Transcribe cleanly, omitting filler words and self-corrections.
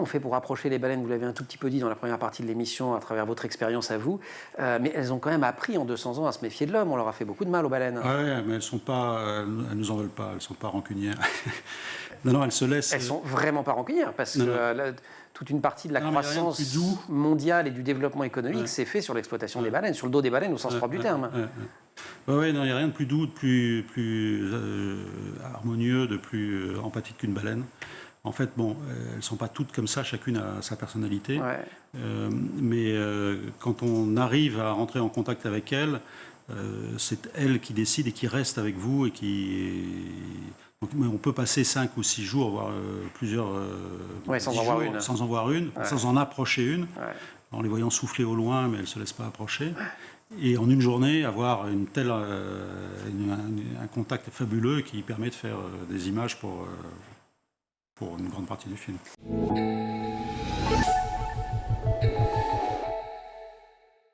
on fait pour approcher les baleines? Vous l'avez un tout petit peu dit dans la première partie de l'émission à travers votre expérience à vous, mais elles ont quand même appris en 200 ans à se méfier de l'homme. On leur a fait beaucoup de mal aux baleines. Ouais, mais elles nous en veulent pas, elles sont pas rancunières. Non, elles se laissent. Elles sont vraiment pas rancunières parce que toute une partie de la croissance mondiale et du développement économique s'est fait sur l'exploitation des baleines, sur le dos des baleines au sens propre du terme. Oui, non, il n'y a rien de plus doux, de plus harmonieux, de plus empathique qu'une baleine. En fait, bon, elles ne sont pas toutes comme ça, chacune a sa personnalité. Mais quand on arrive à rentrer en contact avec elles, c'est elles qui décident et qui restent avec vous. Donc, on peut passer 5 ou 6 jours, voire plusieurs... sans en voir une. Sans en voir une, sans en approcher une, en les voyant souffler au loin, mais elles ne se laissent pas approcher. Et en une journée, avoir un contact fabuleux qui permet de faire des images pour une grande partie du film.